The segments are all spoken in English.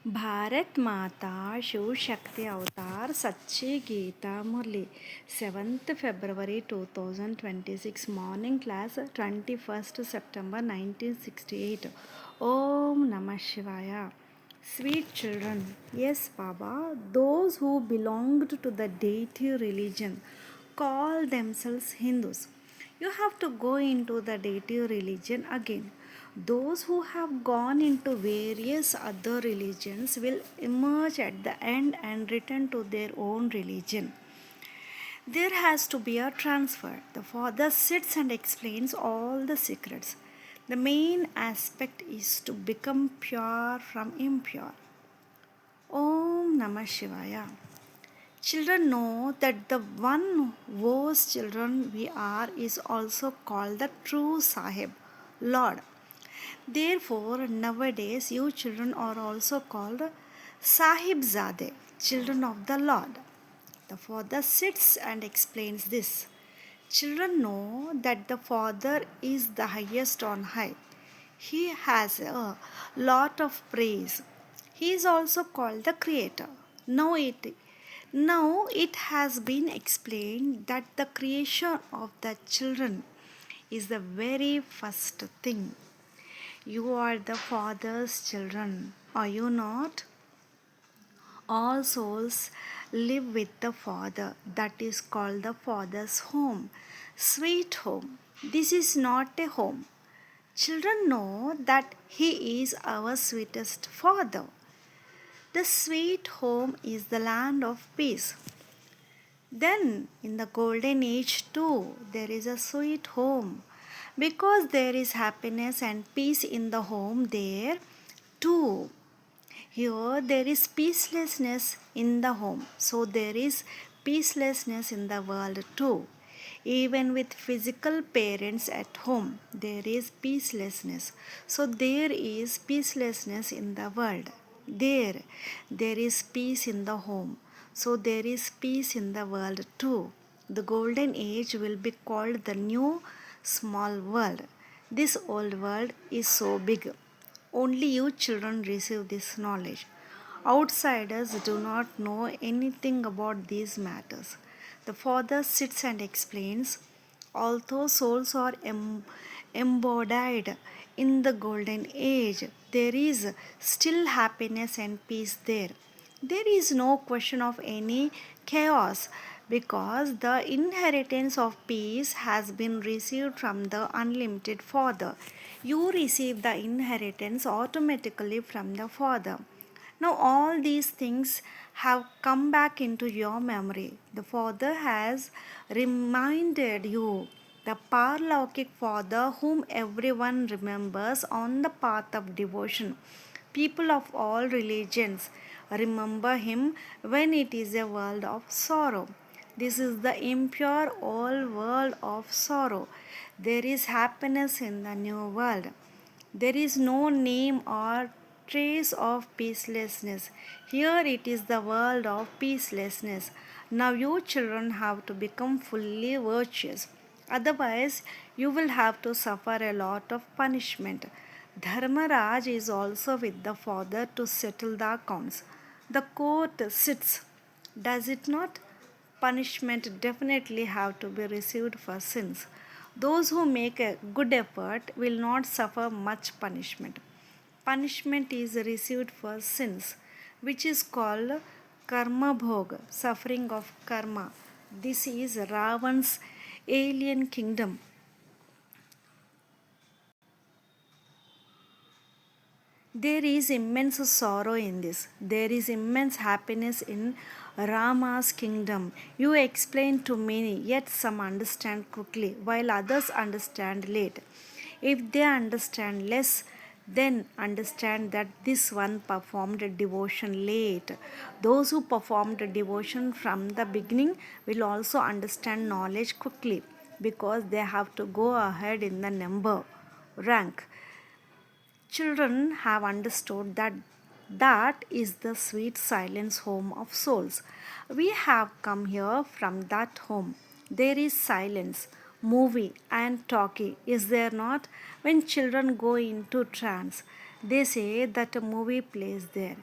भारत माता शिव शक्ति अवतार सच्ची गीता मुरली 7th February 2026 morning class 21st September 1968 Om Namah Shivaya. Sweet children, yes Baba, those who belonged to the deity religion call themselves Hindus. You have to go into the deity religion again. Those who have gone into various other religions will emerge at the end and return to their own religion. There has to be a transfer. The Father sits and explains all the secrets. The main aspect is to become pure from impure. Om Namah Shivaya. Children know that the one whose children we are is also called the true Sahib, Lord. Therefore, nowadays you children are also called Sahibzade, children of the Lord. The Father sits and explains this. Children know that the Father is the highest on high. He has a lot of praise. He is also called the Creator. Now it has been explained that the creation of the children is the very first thing. You are the Father's children, are you not? All souls live with the Father. That is called the Father's home. Sweet home. This is not a home. Children know that He is our sweetest Father. The sweet home is the land of peace. Then, in the golden age too, there is a sweet home. Because there is happiness and peace in the home there too. Here there is peacelessness in the home. So there is peacelessness in the world too. Even with physical parents at home, there is peacelessness. So there is peacelessness in the world. There is peace in the home. So there is peace in the world too. The golden age will be called the new small world. This old world is so big. Only you children receive this knowledge. Outsiders do not know anything about these matters. The Father sits and explains, although souls are embodied in the golden age, there is still happiness and peace there. There is no question of any chaos because the inheritance of peace has been received from the unlimited Father. You receive the inheritance automatically from the Father. Now, all these things have come back into your memory. The Father has reminded you, the Paralaukic Father whom everyone remembers on the path of devotion. People of all religions remember Him when it is a world of sorrow. This is the impure old world of sorrow. There is happiness in the new world. There is no name or trace of peacelessness. Here it is the world of peacelessness. Now you children have to become fully virtuous. Otherwise, you will have to suffer a lot of punishment. Dharmaraj is also with the father to settle the accounts. The court sits, does it not? Punishment definitely have to be received for sins. Those who make a good effort will not suffer much punishment. Punishment is received for sins, which is called karma bhog, suffering of karma. This is Ravan's alien kingdom. There is immense sorrow in this. There is immense happiness in Rama's kingdom. You explain to many, yet some understand quickly, while others understand late. If they understand less, then understand that this one performed devotion late. Those who performed devotion from the beginning will also understand knowledge quickly because they have to go ahead in the number rank. Children have understood that that is the sweet silence home of souls. We have come here from that home. There is silence, movie, and talkie, is there not? When children go into trance, they say that a movie plays there.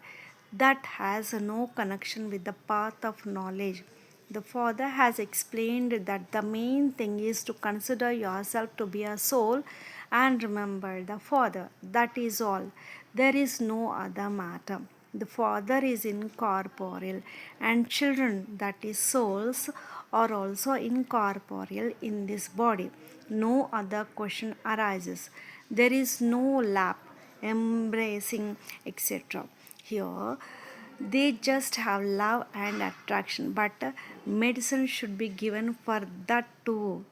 that has no connection with the path of knowledge. The Father has explained that the main thing is to consider yourself to be a soul and remember the Father. That is all. There is no other matter. The Father is incorporeal, and children, that is souls, are also incorporeal in this body. No other question arises. There is no lap, embracing, etc. Here, they just have love and attraction, but medicine should be given for that too.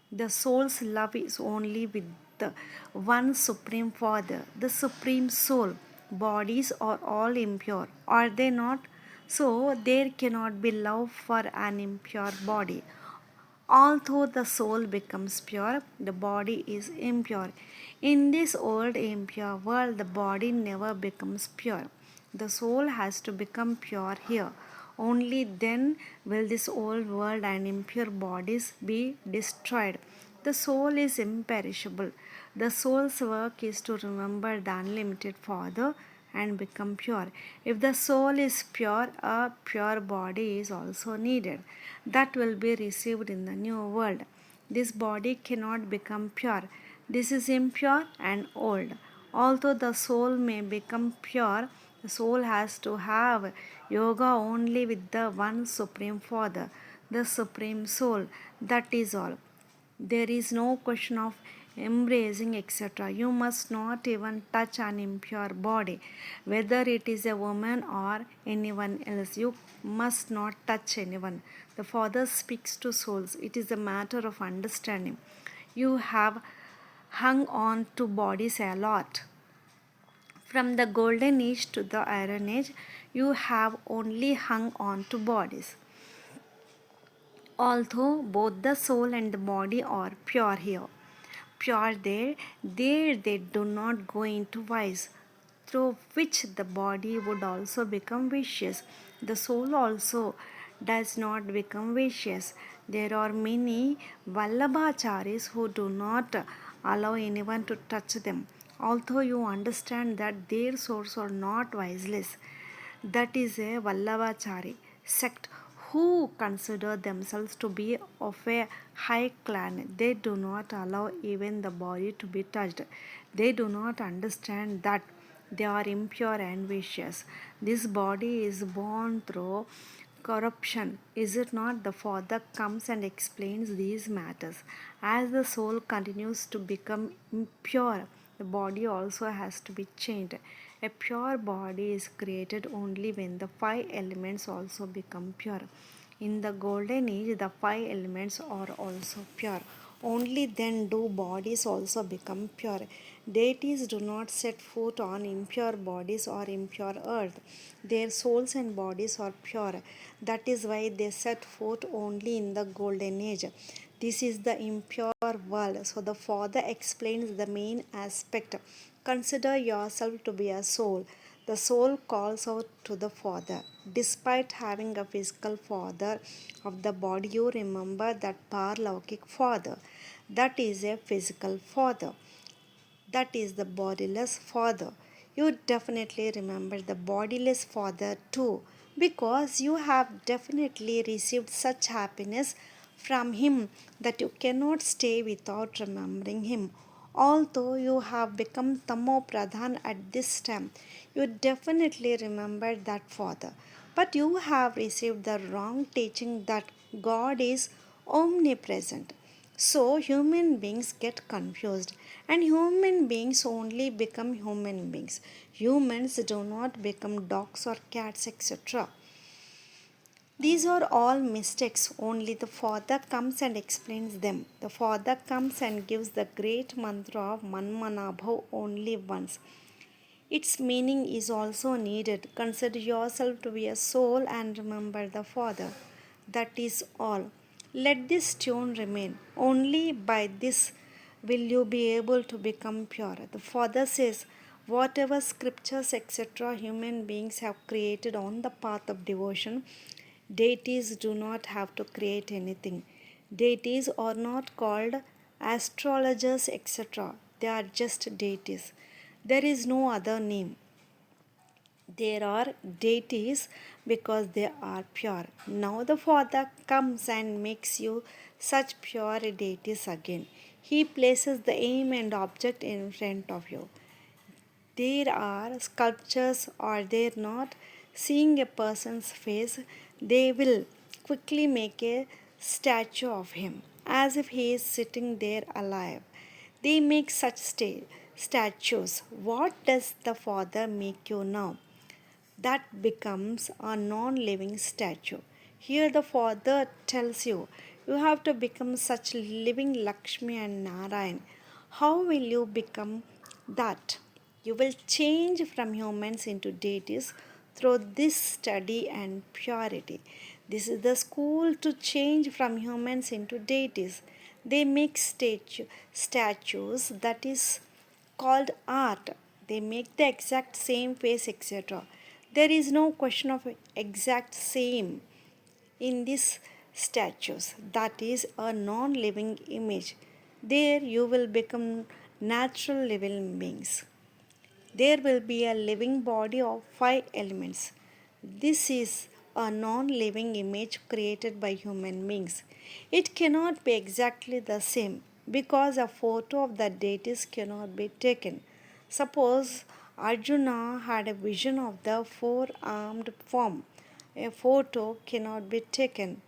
The soul's love is only with the one Supreme Father, the Supreme Soul. Bodies are all impure, are they not? So there cannot be love for an impure body. Although the soul becomes pure, the body is impure. In this old impure world, the body never becomes pure. The soul has to become pure here. Only then will this old world and impure bodies be destroyed. The soul is imperishable. The soul's work is to remember the unlimited Father and become pure. If the soul is pure, a pure body is also needed. That will be received in the new world. This body cannot become pure. This is impure and old. Although the soul may become pure, the soul has to have yoga only with the one Supreme Father, the Supreme Soul. That is all. There is no question of embracing, etc. You must not even touch an impure body, whether it is a woman or anyone else. You must not touch anyone. The Father speaks to souls. It is a matter of understanding. You have hung on to bodies a lot. From the golden age to the iron age, you have only hung on to bodies. Although both the soul and the body are pure here, pure there they do not go into vice, through which the body would also become vicious. The soul also does not become vicious. There are many Vallabhacharis who do not allow anyone to touch them. Although you understand that their souls are not viceless, that is a Vallabhachari sect who consider themselves to be of a high clan. They do not allow even the body to be touched. They do not understand that they are impure and vicious. This body is born through corruption. Is it not? The Father comes and explains these matters. As the soul continues to become impure, the body also has to be changed. A pure body is created only when the five elements also become pure. In the golden age, the five elements are also pure. Only then do bodies also become pure. Deities do not set foot on impure bodies or impure earth. Their souls and bodies are pure. That is why they set foot only in the golden age. This is the impure world. So the Father explains the main aspect. Consider yourself to be a soul. The soul calls out to the Father. Despite having a physical father of the body, you remember that Parlaukic Father. That is a physical father. That is the bodiless father. You definitely remember the bodiless father too, because you have definitely received such happiness from him that you cannot stay without remembering him. Although you have become Tamo Pradhan at this time, you definitely remember that father. But you have received the wrong teaching that God is omnipresent. So human beings get confused, and human beings only become human beings. Humans do not become dogs or cats, etc. These are all mistakes. Only the Father comes and explains them. The Father comes and gives the great mantra of Manmanabhav only once. Its meaning is also needed. Consider yourself to be a soul and remember the Father. That is all. Let this tune remain. Only by this will you be able to become pure. The Father says, whatever scriptures, etc., human beings have created on the path of devotion, deities do not have to create anything. Deities are not called astrologers, etc., they are just deities. There is no other name. There are deities because they are pure. Now the Father comes and makes you such pure deities again. He places the aim and object in front of you. There are sculptures, are there not? Seeing a person's face, they will quickly make a statue of him as if he is sitting there alive. They make such statues. What does the Father make you now? That becomes a non living statue. Here, the Father tells you, you have to become such living Lakshmi and Narayan. How will you become that? You will change from humans into deities through this study and purity. This is the school to change from humans into deities. They make statues that is called art. They make the exact same face, etc. There is no question of exact same in these statues. That is a non living image. There you will become natural living beings. There will be a living body of five elements. This is a non living image created by human beings. It cannot be exactly the same because a photo of the deities cannot be taken. Suppose Arjuna had a vision of the four armed form. A photo cannot be taken.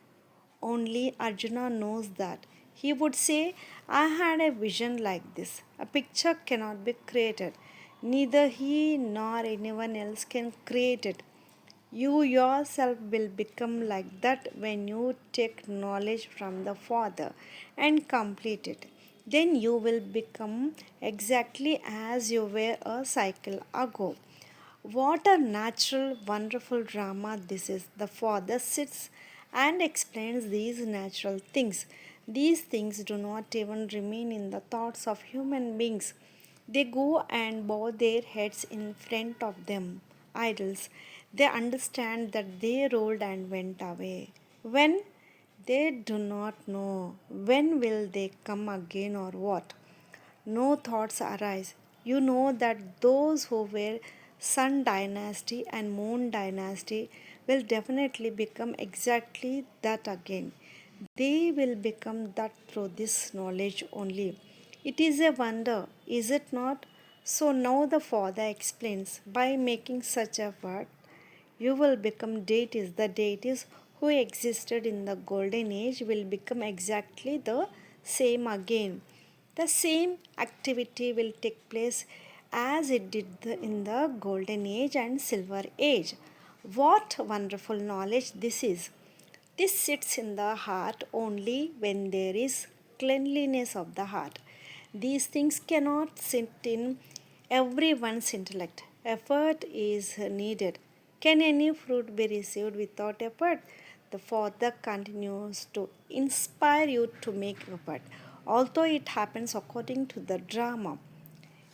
Only Arjuna knows that. He would say, I had a vision like this. A picture cannot be created. Neither he nor anyone else can create it. You yourself will become like that when you take knowledge from the Father and complete it. Then you will become exactly as you were a cycle ago. What a natural, wonderful drama this is. The Father sits and explains these natural things. These things do not even remain in the thoughts of human beings. They go and bow their heads in front of them, idols. They understand that they rolled and went away. When? They do not know. When will they come again or what? No thoughts arise. You know that those who were Sun dynasty and Moon dynasty will definitely become exactly that again. They will become that through this knowledge only. It is a wonder, is it not? So now the Father explains by making such effort, you will become deities. The deities who existed in the golden age will become exactly the same again. The same activity will take place as it did in the golden age and silver age. What wonderful knowledge this is! This sits in the heart only when there is cleanliness of the heart. These things cannot sit in everyone's intellect. Effort is needed. Can any fruit be received without effort? The Father continues to inspire you to make effort. Although it happens according to the drama,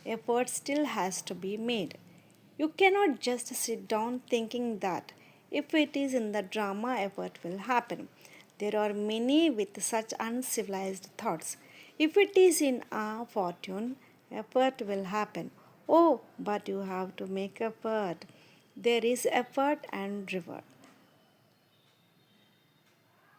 effort still has to be made. You cannot just sit down thinking that if it is in the drama, effort will happen. There are many with such uncivilized thoughts. If it is in our fortune, effort will happen. Oh, but you have to make effort. There is effort and reward.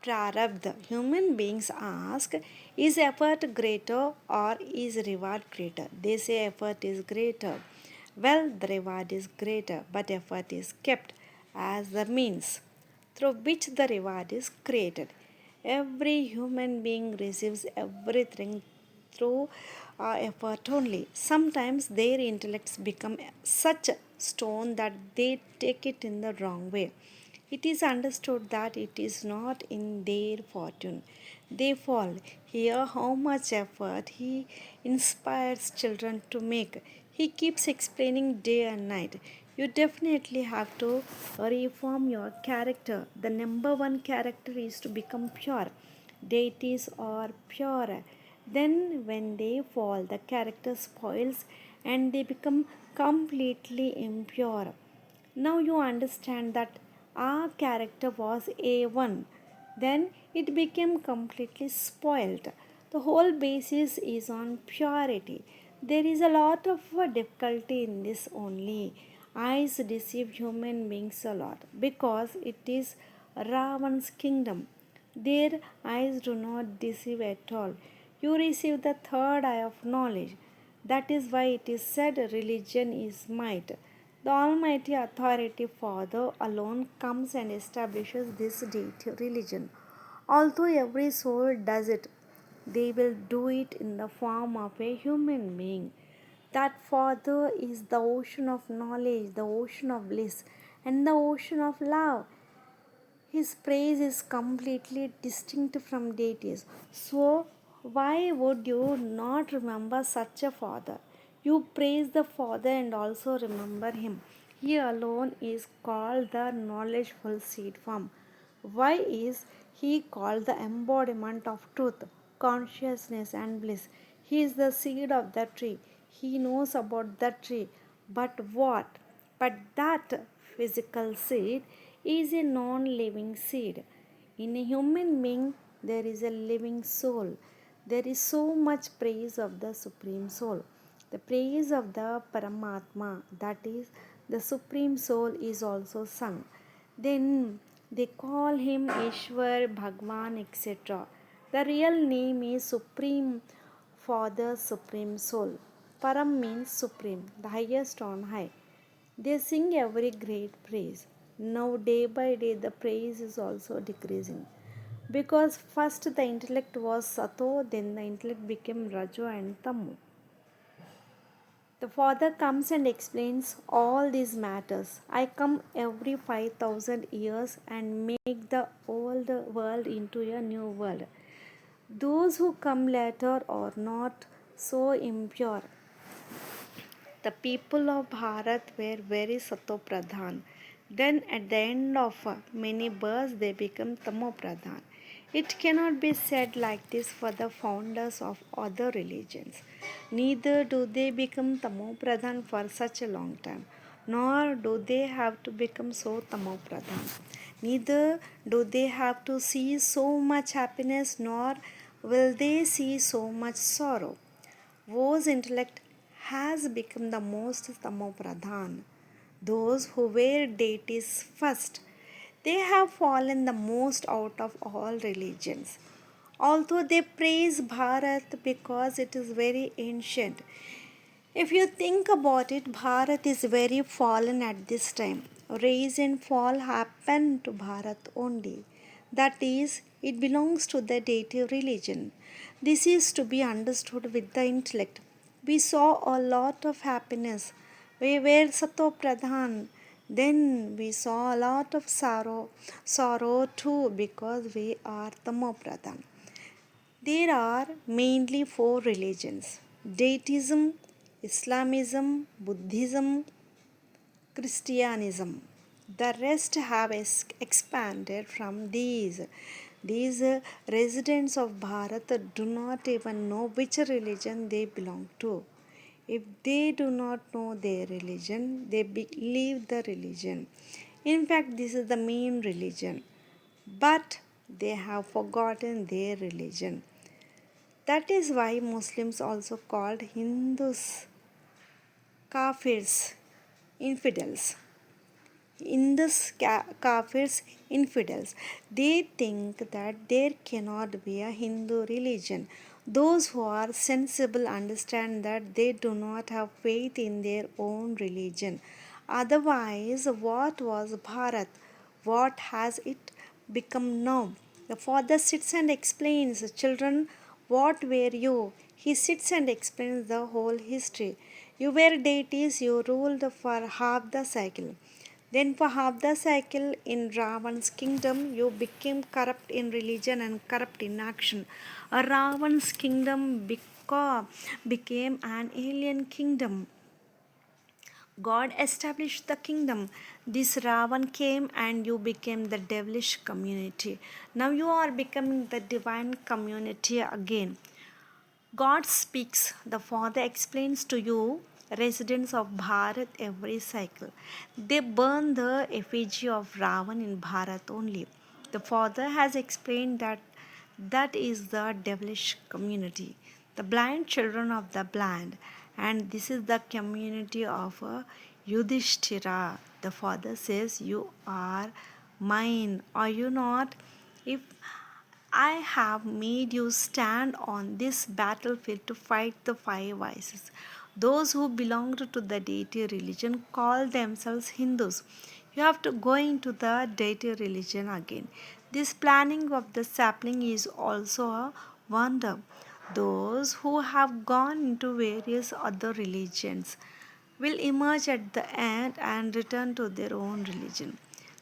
Prarabdha. Human beings ask, is effort greater or is reward greater? They say effort is greater. Well, the reward is greater, but effort is kept as the means through which the reward is created. Every human being receives everything through effort only. Sometimes their intellects become such a stone that they take it in the wrong way. It is understood that it is not in their fortune. They fall. Hear how much effort he inspires children to make. He keeps explaining day and night. You definitely have to reform your character. The number one character is to become pure. Deities are pure. Then, when they fall, the character spoils and they become completely impure. Now you understand that our character was A1. Then it became completely spoilt. The whole basis is on purity. There is a lot of difficulty in this only. Eyes deceive human beings a lot because it is Ravan's kingdom. Their eyes do not deceive at all. You receive the third eye of knowledge. That is why it is said religion is might. The Almighty Authority Father alone comes and establishes this deity religion. Although every soul does it, they will do it in the form of a human being. That Father is the ocean of knowledge, the ocean of bliss, and the ocean of love. His praise is completely distinct from deities. So, why would you not remember such a Father? You praise the Father and also remember Him. He alone is called the knowledgeful seed form. Why is He called the embodiment of truth, consciousness, and bliss? He is the seed of the tree. He knows about the tree. But what? But that physical seed is a non living seed. In a human being, there is a living soul. There is so much praise of the Supreme Soul. The praise of the Paramatma, that is, the Supreme Soul, is also sung. Then they call him Ishwar, Bhagwan, etc. The real name is Supreme Father, Supreme Soul. Param means supreme, the highest on high. They sing every great praise. Now, day by day, the praise is also decreasing. Because first the intellect was Sato, then the intellect became Rajo and Tamu. The Father comes and explains all these matters. I come every 5,000 years and make the old world into a new world. Those who come later are not so impure. The people of Bharat were very Sato Pradhan. Then, at the end of many births, they become Tamo Pradhan. It cannot be said like this for the founders of other religions. Neither do they become Tamo Pradhan for such a long time, nor do they have to become so Tamo Pradhan. Neither do they have to see so much happiness, nor will they see so much sorrow. Whose intellect has become the most tamopradhan. Those who were deities first, they have fallen the most out of all religions. Although they praise Bharat because it is very ancient, if you think about it, Bharat is very fallen at this time. Rise and fall happen to Bharat only. That is, it belongs to the deity religion. This is to be understood with the intellect. We saw a lot of happiness. We were Sato Pradhan. Then we saw a lot of sorrow too because we are Tamo Pradhan. There are mainly four religions: Deitism, Islamism, Buddhism, Christianism. The rest have expanded from these. These residents of Bharat do not even know which religion they belong to. If they do not know their religion, they believe the religion. In fact, this is the main religion. But they have forgotten their religion. That is why Muslims also called Hindus kafirs, infidels. Kafirs, infidels. They think that there cannot be a Hindu religion. Those who are sensible understand that they do not have faith in their own religion. Otherwise, what was Bharat? What has it become now? The father sits and explains, children, what were you? He sits and explains the whole history. You were deities, you ruled for half the cycle. Then, for half the cycle in Ravan's kingdom, you became corrupt in religion and corrupt in action. Ravan's kingdom became an alien kingdom. God established the kingdom. This Ravan came and you became the devilish community. Now you are becoming the divine community again. God speaks, the Father explains to you, residents of Bharat, every cycle. They burn the effigy of Ravan in Bharat only. The Father has explained that that is the devilish community, the blind children of the blind, and this is the community of Yudhishthira, the father says, you are mine, are you not? If I have made you stand on this battlefield to fight the five vices. Those who belonged to the deity religion call themselves Hindus. You have to go into the deity religion again. This planning of the sapling is also a wonder. Those who have gone into various other religions will emerge at the end and return to their own religion.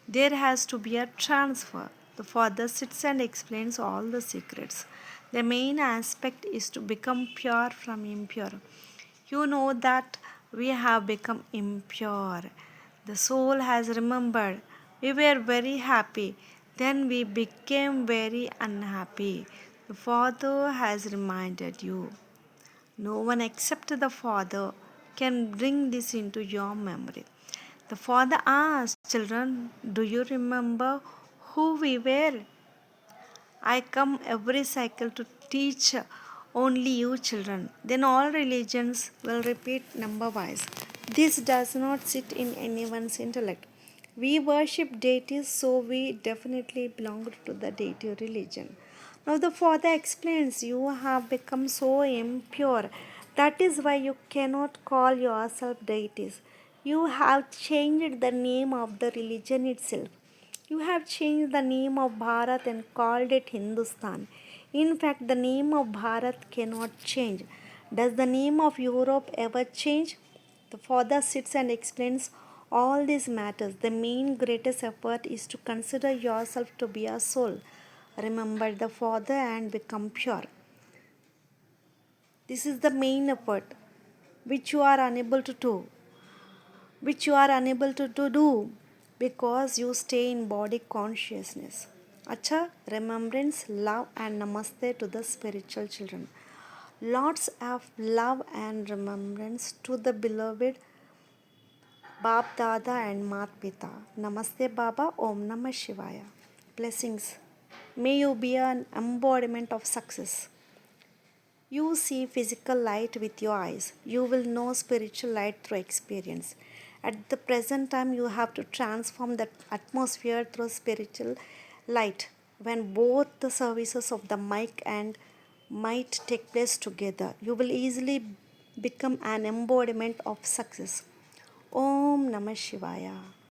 There has to be a transfer. The father sits and explains all the secrets. The main aspect is to become pure from impure. You know that we have become impure. The soul has remembered. We were very happy. Then we became very unhappy. The Father has reminded you. No one except the Father can bring this into your memory. The Father asked, children, do you remember who we were? I come every cycle to teach only you children. Then all religions will repeat number wise. This does not sit in anyone's intellect. We worship deities, so we definitely belong to the deity religion. Now the Father explains, you have become so impure. That is why you cannot call yourself deities. You have changed the name of the religion itself. You have changed the name of Bharat and called it Hindustan. In fact, the name of Bharat cannot change. Does the name of Europe ever change? The father sits and explains all these matters. The main greatest effort is to consider yourself to be a soul. Remember the Father and become pure. This is the main effort which you are unable to do, do because you stay in body consciousness. Acha, remembrance, love, and namaste to the spiritual children. Lots of love and remembrance to the beloved Bab Dada and Mat Pita. Namaste Baba, Om Namah Shivaya. Blessings. May you be an embodiment of success. You see physical light with your eyes. You will know spiritual light through experience. At the present time, you have to transform the atmosphere through spiritual light. When both the services of the mic and might take place together, you will easily become an embodiment of success. Om Namah Shivaya.